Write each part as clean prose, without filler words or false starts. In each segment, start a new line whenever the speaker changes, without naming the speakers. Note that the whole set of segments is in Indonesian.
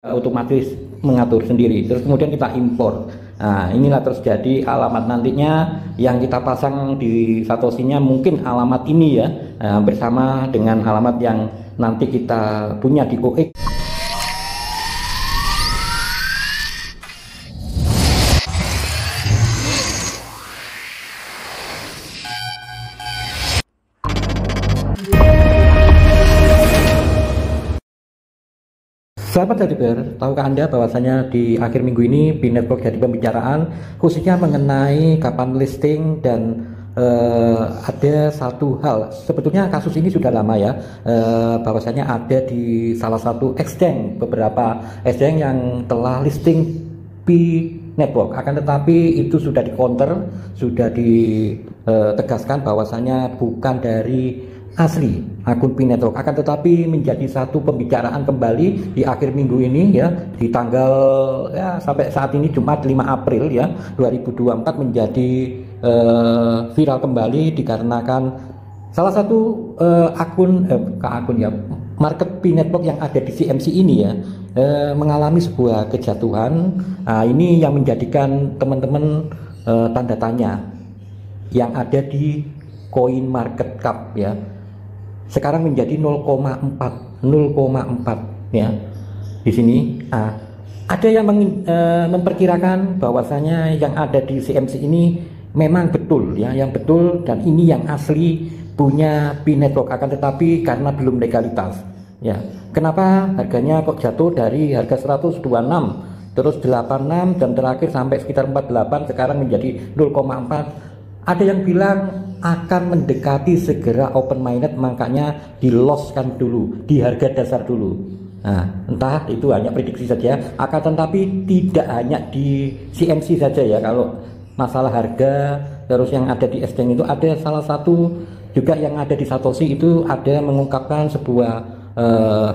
otomatis mengatur sendiri, terus kemudian kita impor. Nah, inilah terus jadi alamat nantinya yang kita pasang di Satoshi-nya mungkin alamat ini ya, bersama dengan alamat yang nanti kita punya di OX. Sahabat Trader, tahukah Anda bahwasanya di akhir minggu ini Binetworks jadi pembicaraan khususnya mengenai kapan listing dan ada satu hal, sebetulnya kasus ini sudah lama ya, bahwasanya ada di salah satu exchange, beberapa exchange yang telah listing Binetworks, akan tetapi itu sudah di counter, sudah ditegaskan bahwasanya bukan dari asli akun Binetworks, akan tetapi menjadi satu pembicaraan kembali di akhir minggu ini ya, di tanggal ya sampai saat ini Jumat 5 April ya 2024 menjadi viral kembali dikarenakan salah satu akun ya market Binetworks yang ada di CMC ini ya mengalami sebuah kejatuhan. Nah, ini yang menjadikan teman-teman tanda tanya yang ada di coin market cap ya sekarang menjadi 0,4 ya di sini. Ada yang memperkirakan bahwasanya yang ada di CMC ini memang betul ya, yang betul, dan ini yang asli punya Binetworks, akan tetapi karena belum legalitas ya. Kenapa harganya kok jatuh dari harga 126 terus 86 dan terakhir sampai sekitar 48 sekarang menjadi 0,4? Ada yang bilang akan mendekati segera open mainnet, makanya di losskan dulu di harga dasar dulu. Nah, entah itu hanya prediksi saja, akan tetapi tidak hanya di CMC saja ya. Kalau masalah harga terus yang ada di exchange itu ada salah satu juga yang ada di Satoshi itu ada mengungkapkan sebuah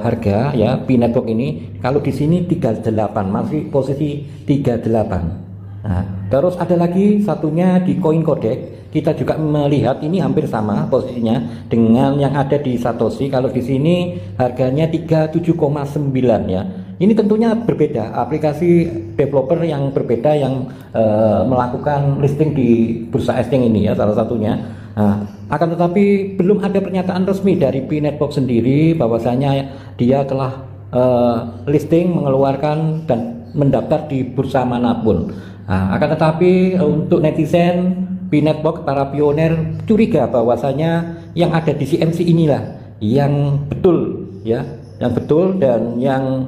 harga ya Binetworks ini. Kalau di sini 38 masih posisi 38. Nah, terus ada lagi satunya di CoinCodex, kita juga melihat ini hampir sama posisinya dengan yang ada di Satoshi. Kalau di sini harganya 37,9 ya. Ini tentunya berbeda, aplikasi developer yang berbeda yang melakukan listing di bursa exchange ini ya salah satunya. Nah, akan tetapi belum ada pernyataan resmi dari Binetworks sendiri bahwasanya dia telah listing, mengeluarkan dan mendaftar di bursa manapun. Nah, akan tetapi untuk netizen Binetworks, para pioner curiga bahwasanya yang ada di CMC inilah yang betul ya, yang betul dan yang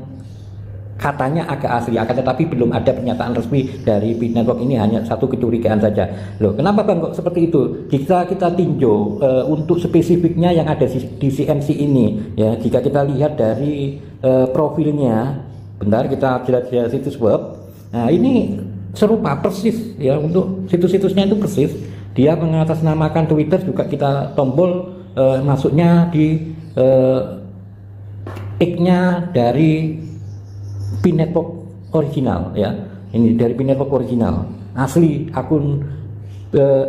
katanya agak asli, akan tetapi belum ada pernyataan resmi dari Binetworks. Ini hanya satu kecurigaan saja. Loh, kenapa Bang kok seperti itu? Jika kita tinjau untuk spesifiknya yang ada di CMC ini ya, jika kita lihat dari profilnya, bentar kita lihat situs web. Nah, ini serupa persis ya, untuk situs-situsnya itu persis. Dia mengatasnamakan Twitter, juga kita tombol masuknya di X-nya dari Binetworks original ya. Ini dari Binetworks original, asli akun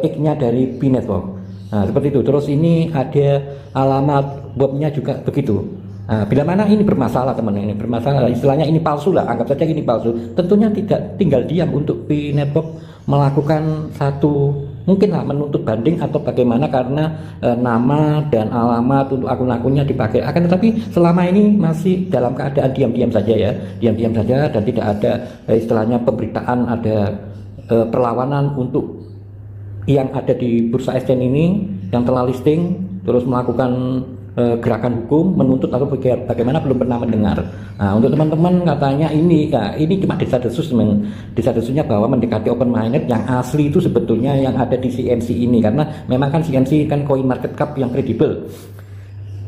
X-nya dari Binetworks. Nah, seperti itu. Terus ini ada alamat webnya juga begitu. Nah, bila mana ini bermasalah teman-teman, ini bermasalah, istilahnya ini palsu lah, anggap saja ini palsu, tentunya tidak tinggal diam untuk Binetworks melakukan satu mungkin lah menuntut banding atau bagaimana, karena nama dan alamat untuk akun-akunnya dipakai. Akan tetapi selama ini masih dalam keadaan diam-diam saja ya, diam-diam saja, dan tidak ada istilahnya pemberitaan, ada perlawanan untuk yang ada di bursa exchange ini yang telah listing terus melakukan gerakan hukum menuntut atau bagaimana belum pernah mendengar. Nah, untuk teman-teman katanya ini cuma desa-desus, desa-desusnya bahwa mendekati open mainnet. Yang asli itu sebetulnya yang ada di CMC ini, karena memang kan CMC kan coin market cap yang kredibel.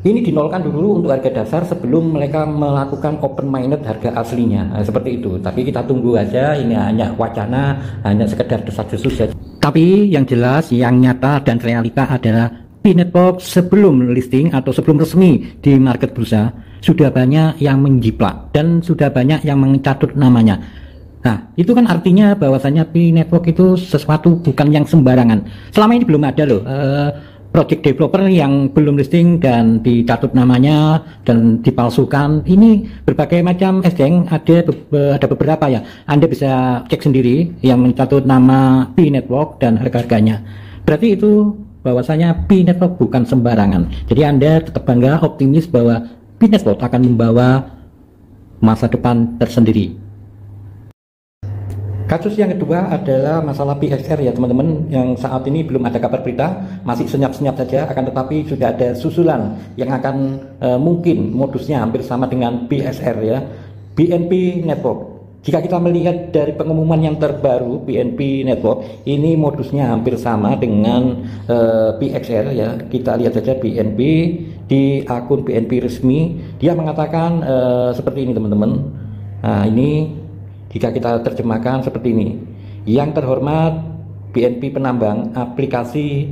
Ini dinolkan dulu untuk harga dasar sebelum mereka melakukan open mainnet harga aslinya. Nah, seperti itu. Tapi kita tunggu aja, ini hanya wacana, hanya sekedar desa-desus saja. Tapi yang jelas, yang nyata dan realita adalah Binetworks sebelum listing atau sebelum resmi di market bursa sudah banyak yang menjiplak dan sudah banyak yang mencatut namanya. Nah, itu kan artinya bahwasanya Binetworks itu sesuatu bukan yang sembarangan. Selama ini belum ada loh project developer yang belum listing dan dicatut namanya dan dipalsukan. Ini berbagai macam SDN, ada beberapa ya. Anda bisa cek sendiri yang mencatut nama P Network dan harga-harganya. Berarti itu bahwasanya P Network bukan sembarangan. Jadi Anda tetap bangga, optimis bahwa P Network akan membawa masa depan tersendiri. Kasus yang kedua adalah masalah PXR ya teman-teman, yang saat ini belum ada kabar berita, masih senyap-senyap saja, akan tetapi sudah ada susulan yang akan mungkin modusnya hampir sama dengan PXR ya, BNP Network. Jika kita melihat dari pengumuman yang terbaru BNP Network, ini modusnya hampir sama dengan PXR ya. Kita lihat saja BNP di akun BNP resmi, dia mengatakan seperti ini teman-teman. Nah ini jika kita terjemahkan seperti ini, yang terhormat BNP Penambang, aplikasi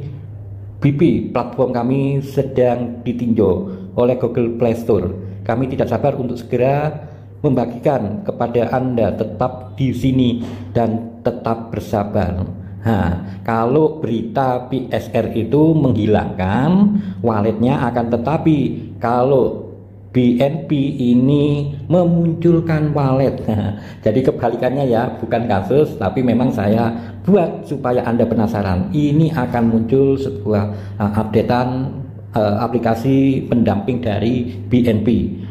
BP platform kami sedang ditinjau oleh Google Play Store. Kami tidak sabar untuk segera membagikan kepada Anda, tetap di sini dan tetap bersabar. Nah, kalau berita PSR itu menghilangkan walletnya, akan tetapi kalau BNP ini memunculkan wallet. Jadi kebalikannya ya, bukan kasus, tapi memang saya buat supaya Anda penasaran. Ini akan muncul sebuah updatean aplikasi pendamping dari BNP.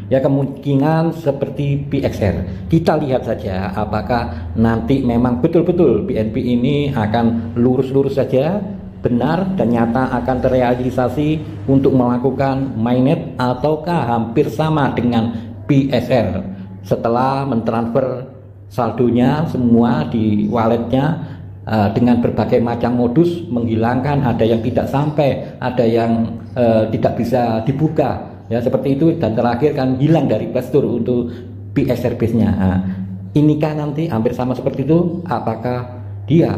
Ya kemungkinan seperti PXR. Kita lihat saja apakah nanti memang betul-betul BNP ini akan lurus-lurus saja, benar dan nyata akan terrealisasi untuk melakukan mainnet, ataukah hampir sama dengan PSR setelah mentransfer saldonya semua di walletnya dengan berbagai macam modus menghilangkan, ada yang tidak sampai, ada yang tidak bisa dibuka ya seperti itu, dan terakhir kan hilang dari Play Store untuk PSR base-nya. Inikah nanti hampir sama seperti itu? Apakah dia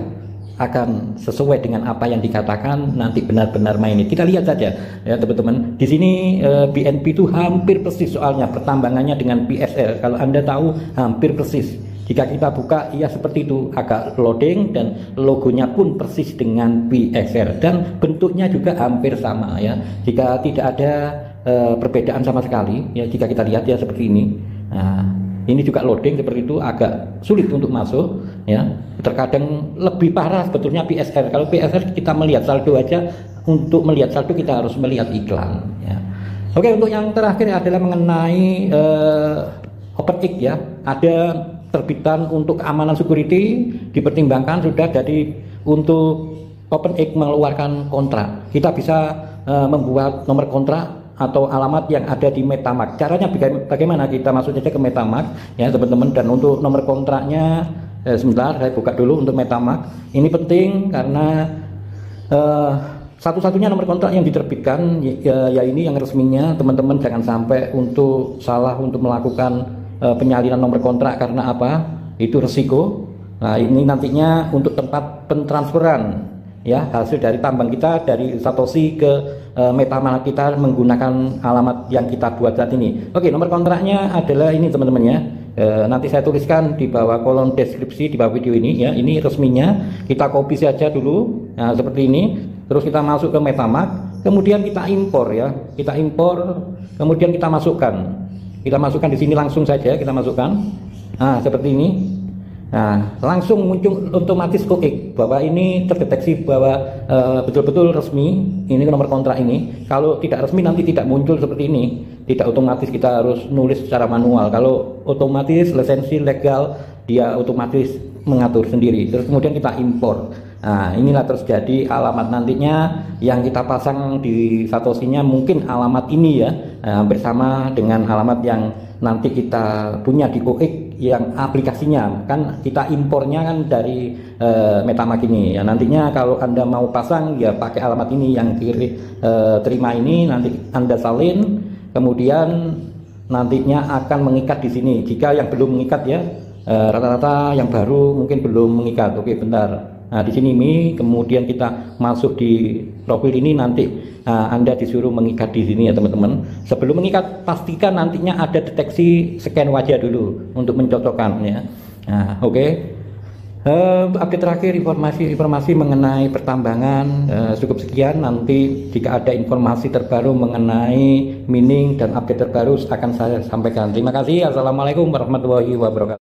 akan sesuai dengan apa yang dikatakan nanti benar-benar main ini? Kita lihat saja ya teman-teman. Di sini BNP itu hampir persis soalnya pertambangannya dengan PSR. Kalau Anda tahu hampir persis. Jika kita buka ya seperti itu, agak loading dan logonya pun persis dengan PSR dan bentuknya juga hampir sama ya. Jika tidak ada perbedaan sama sekali ya, jika kita lihat ya seperti ini. Nah, ini juga loading seperti itu, agak sulit untuk masuk ya. Terkadang lebih parah sebetulnya PSR. Kalau PSR kita melihat saldo aja, untuk melihat saldo kita harus melihat iklan ya. Oke, untuk yang terakhir adalah mengenai OpenX ya. Ada terbitan untuk keamanan security dipertimbangkan sudah, jadi untuk OpenX mengeluarkan kontrak. Kita bisa membuat nomor kontrak atau alamat yang ada di MetaMask. Caranya bagaimana? Kita masuk saja ke MetaMask ya teman-teman, dan untuk nomor kontraknya sebentar saya buka dulu untuk MetaMask. Ini penting karena satu-satunya nomor kontrak yang diterbitkan ya ini yang resminya. Teman-teman jangan sampai untuk salah untuk melakukan penyalinan nomor kontrak, karena apa? Itu resiko. Nah ini nantinya untuk tempat pentransferan ya hasil dari tambang kita dari Satoshi ke MetaMask kita menggunakan alamat yang kita buat saat ini. Oke, nomor kontraknya adalah ini teman-teman ya. Nanti saya tuliskan di bawah kolom deskripsi di bawah video ini ya. Ini resminya, kita copy saja dulu. Nah seperti ini. Terus kita masuk ke MetaMask, kemudian kita impor ya. Kita impor, kemudian kita masukkan. Kita masukkan di sini langsung saja kita masukkan. Nah seperti ini. Nah langsung muncul otomatis OX bahwa ini terdeteksi bahwa betul-betul resmi ini nomor kontrak ini. Kalau tidak resmi nanti tidak muncul seperti ini, tidak otomatis, kita harus nulis secara manual. Kalau otomatis lisensi legal dia otomatis mengatur sendiri. Terus kemudian kita impor. Nah inilah terus jadi alamat nantinya yang kita pasang di Satoshinya mungkin alamat ini ya, bersama dengan alamat yang nanti kita punya di OX yang aplikasinya kan kita impornya kan dari MetaMask ini ya. Nantinya kalau Anda mau pasang ya pakai alamat ini yang terima ini, nanti Anda salin, kemudian nantinya akan mengikat di sini. Jika yang belum mengikat ya rata-rata yang baru mungkin belum mengikat. Oke bentar. Nah di sini ini kemudian kita masuk di profil ini, nanti Anda disuruh mengikat di sini ya teman-teman. Sebelum mengikat pastikan nantinya ada deteksi scan wajah dulu untuk mencocokkan ya. Nah oke. Update terakhir informasi mengenai pertambangan cukup sekian. Nanti jika ada informasi terbaru mengenai mining dan update terbaru akan saya sampaikan. Terima kasih. Assalamualaikum warahmatullahi wabarakatuh.